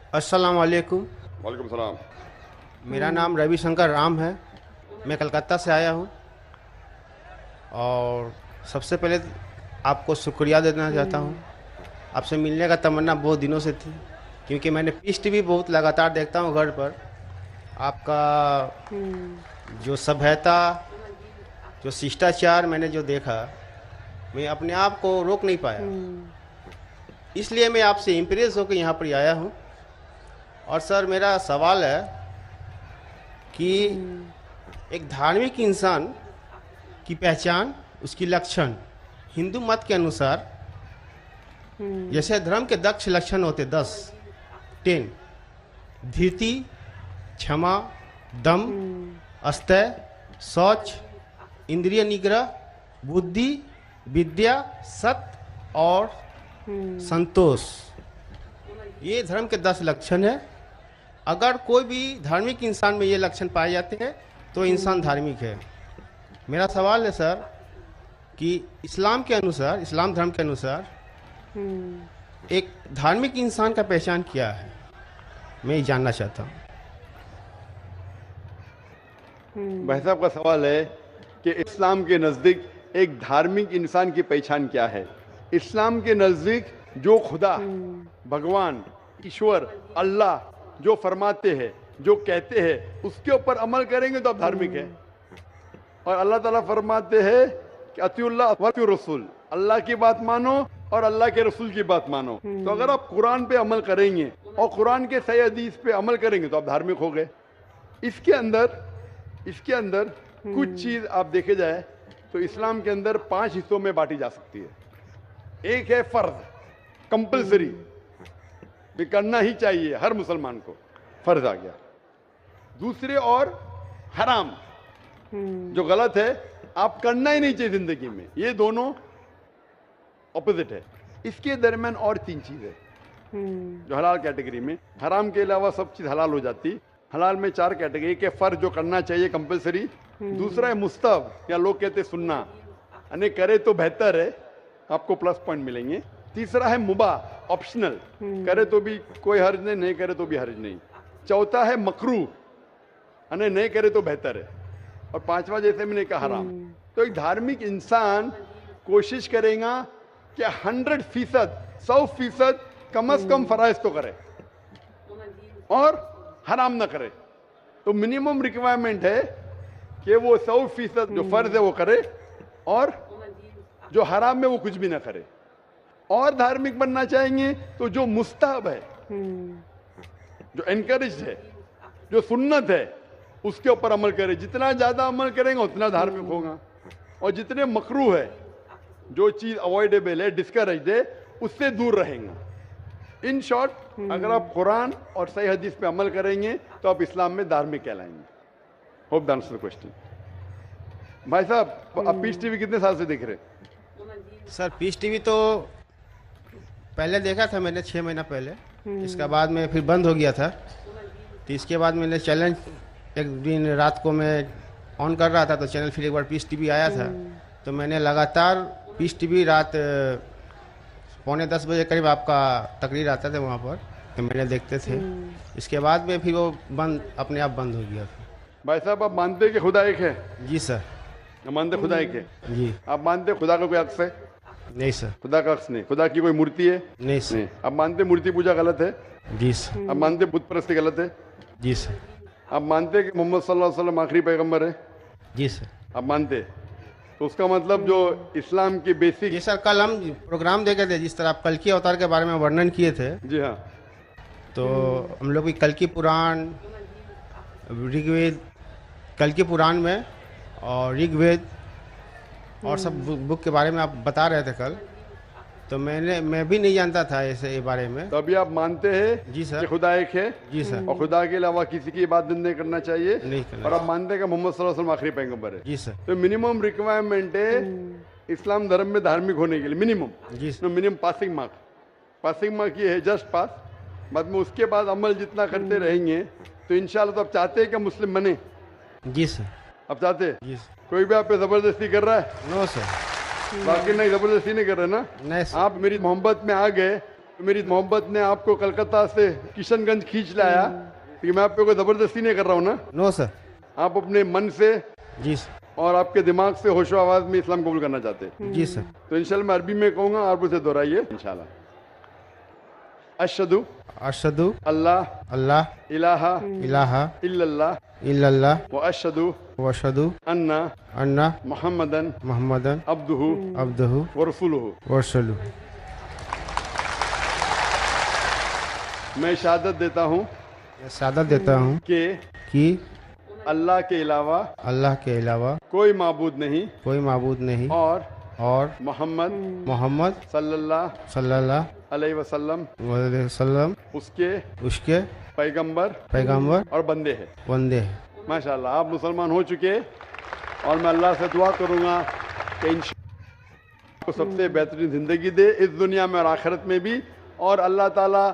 अस्सलाम वालेकुम। वालेकुम सलाम। मेरा नाम रविशंकर राम है। मैं कलकत्ता से आया हूँ और सबसे पहले आपको शुक्रिया देना चाहता हूँ। आपसे मिलने का तमन्ना बहुत दिनों से थी, क्योंकि मैंने पीस टीवी बहुत लगातार देखता हूँ घर पर। आपका जो सभ्यता, जो शिष्टाचार मैंने जो देखा, मैं अपने आप को रोक नहीं पाया। इसलिए मैं आपसे इम्प्रेस होकर यहाँ पर आया हूँ। और सर, मेरा सवाल है कि एक धार्मिक इंसान की पहचान, उसकी लक्षण हिंदू मत के अनुसार, जैसे धर्म के 10 लक्षण होते, 10 धीरति, क्षमा, दम, अस्तय, शौच, इंद्रिय निग्रह, बुद्धि, विद्या, सत्य और संतोष। ये धर्म के 10 लक्षण है। अगर कोई भी धार्मिक इंसान में ये लक्षण पाए जाते हैं तो इंसान धार्मिक है। मेरा सवाल है सर कि इस्लाम के अनुसार, इस्लाम धर्म के अनुसार एक धार्मिक इंसान का पहचान क्या है, मैं ये जानना चाहता हूँ। भाई साहब का सवाल है कि इस्लाम के नज़दीक एक धार्मिक इंसान की पहचान क्या है। इस्लाम के नज़दीक जो खुदा, भगवान, ईश्वर, अल्लाह जो फरमाते हैं, जो कहते हैं, उसके ऊपर अमल करेंगे तो आप धार्मिक है। और अल्लाह ताला फरमाते हैं कि अतिउल्लाह व अतिउर रसूल, अल्लाह की बात मानो और अल्लाह के रसूल की बात मानो। तो अगर आप कुरान पे अमल करेंगे और कुरान के सही हदीस पे अमल करेंगे तो आप धार्मिक हो गए। इसके अंदर कुछ चीज आप देखे जाए तो इस्लाम के अंदर 5 हिस्सों में बांटी जा सकती है। एक है फर्ज, कंपलसरी, भी करना ही चाहिए हर मुसलमान को, फर्ज आ गया। दूसरे और हराम, जो गलत है, आप करना ही नहीं चाहिए जिंदगी में। ये दोनों ऑपोजिट है। इसके दरमियान और 3 चीजें जो हलाल कैटेगरी में, हराम के अलावा सब चीज हलाल हो जाती। हलाल में 4 कैटेगरी के फर्ज जो करना चाहिए, कंपलसरी। दूसरा है मुस्तहब, या लोग कहते सुन्ना, यानी करे तो बेहतर है, आपको प्लस पॉइंट मिलेंगे। तीसरा है मुबाह, ऑप्शनल, करे तो भी कोई हर्ज नहीं, नहीं करे तो भी हर्ज नहीं। चौथा है मकरूह, यानी नहीं करे तो बेहतर है। और 5वां जैसे मैंने कहा हराम। तो एक धार्मिक इंसान कोशिश करेगा कि 100%, 100% कम से कम फराइज तो करे और हराम ना करे। तो मिनिमम रिक्वायरमेंट है कि वो 100% जो फर्ज है वो करे और जो हराम है वो कुछ भी ना करे। और धार्मिक बनना चाहेंगे तो जो मुस्तहब है, जो एनकरेज है, जो सुन्नत है, उसके ऊपर अमल करे। जितना ज्यादा अमल करेंगे उतना धार्मिक होगा। और जितने मकरूह है, जो चीज अवॉइडेबल है, डिस्करेज है, उससे दूर रहेंगे। इन शॉर्ट, अगर आप कुरान और सही हदीस पे अमल करेंगे तो आप इस्लाम में धार्मिक कहलाएंगे। Hope the answer the question. भाई साहब, आप पीस टीवी कितने साल से देख रहे हैं? सर, पीस टीवी तो पहले देखा था मैंने 6 महीना पहले। इसके बाद में फिर बंद हो गया था। तो इसके बाद मैंने चैलेंज, एक दिन रात को मैं ऑन कर रहा था तो चैनल फिर एक बार पीस टीवी आया था। तो मैंने लगातार पीस टीवी रात 9:45 बजे करीब आपका तकरीर आता था वहाँ पर, तो मैंने देखते थे। इसके बाद में फिर वो बंद, अपने आप बंद हो गया। भाई साहब, आप मानते हैं कि खुदा एक है? जी सर। आप मानते खुदा एक है? जी। आप मानते खुदा का कोई अक्स है? नहीं सर। खुदा का अक्स नहीं। खुदा की कोई मूर्ति है? नहीं सर। नहीं। आप मानते मूर्ति पूजा गलत है? जी सर। आप मानते बुत परस्ती गलत है? जी सर। आप मानते हैं कि मोहम्मद सल्लल्लाहु अलैहि वसल्लम आखिरी पैगंबर है? जी सर। आप मानते? तो उसका मतलब जो इस्लाम की बेसिक। जी सर, कल हम प्रोग्राम देखे थे, जिस तरह आप कल की अवतार के बारे में वर्णन किए थे। जी हाँ। तो हम लोग भी कल की पुराण, ऋग्वेद, कल की पुराण में और ऋग्वेद और सब बुक के बारे में आप बता रहे थे कल। तो मैं भी नहीं जानता था ऐसे ये बारे में। तो अभी आप मानते हैं? जी सर। कि खुदा एक है? जी सर। और खुदा के अलावा किसी की इबादत नहीं करना चाहिए? नहीं करना। और आप मानते हैं कि मोहम्मद सल्लल्लाहु अलैहि वसल्लम आखिरी पैगंबर है? जी सर। तो मिनिमम रिक्वायरमेंट है इस्लाम धर्म में धार्मिक होने के लिए, मिनिमम। जी सर। मिनिमम पासिंग मार्क ये है, जस्ट पास। बाद में उसके बाद अमल जितना करते रहेंगे तो इंशाल्लाह। तो आप चाहते हैं कि मुस्लिम बने? जी सर। आप चाहते हैं? जी सर। कोई भी आप पे जबरदस्ती कर रहा है? No sir. बाकी नहीं, जबरदस्ती नहीं कर रहे ना? नहीं सर। आप मेरी मोहब्बत में आ गए तो मेरी मोहब्बत ने आपको कलकत्ता से किशनगंज खींच लाया, कि मैं आप पे कोई जबरदस्ती नहीं कर रहा हूँ ना। No sir. आप अपने मन से जी सर। और आपके दिमाग से होशो आवाज में इस्लाम कबूल करना चाहते हैं। जी सर। तो इंशाल्लाह मैं अरबी में कहूंगा, आप उसे दोहराइए इंशाल्लाह। अशहदु अशहदु अल्लाह अल्लाह इलाहा इलाहा इल्लल्लाह इल्लल्लाह व अशहदु व अशहदु अन्ना अन्ना मुहम्मदन मुहम्मदन अब्दुहु अब्दुहु व रसूलुहु। व रसूलुहु। मैं शहादत देता हूँ मैं शहादत देता हूँ कि अल्लाह के अलावा अल्लाह के अलावा कोई माबूद नहीं कोई माबूद नहीं और मोहम्मद सल्लल्लाहु सल्लल्लाहु अलैहि वसल्लम अलैहि वसल्लम उसके पैगंबर और बंदे हैं। बंदे हैं। माशाल्लाह आप मुसलमान हो चुके, और मैं अल्लाह से दुआ करूंगा कि इंशाअल्लाह को सबसे बेहतरीन जिंदगी दे इस दुनिया में और आखिरत में भी, और अल्लाह ताला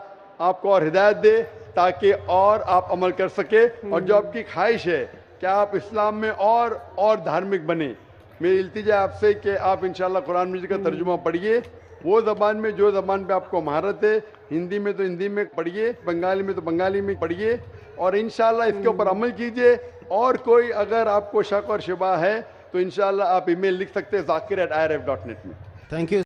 आपको और हिदायत दे ताकि और आप अमल कर सके, और जो आपकी ख्वाहिश है कि आप इस्लाम में और धार्मिक बने। मेरी इल्तिजा आपसे कि आप इंशाअल्लाह कुरान मजीद का तर्जुमा पढ़िए, वो ज़बान में जो ज़बान पे आपको महारत है, हिंदी में तो हिंदी में पढ़िए, बंगाली में तो बंगाली में पढ़िए, और इंशाअल्लाह इसके ऊपर अमल कीजिए। और कोई अगर आपको शक और शुबा है तो इंशाअल्लाह आप ईमेल लिख सकते हैं zakir@irf.net में। Thank you.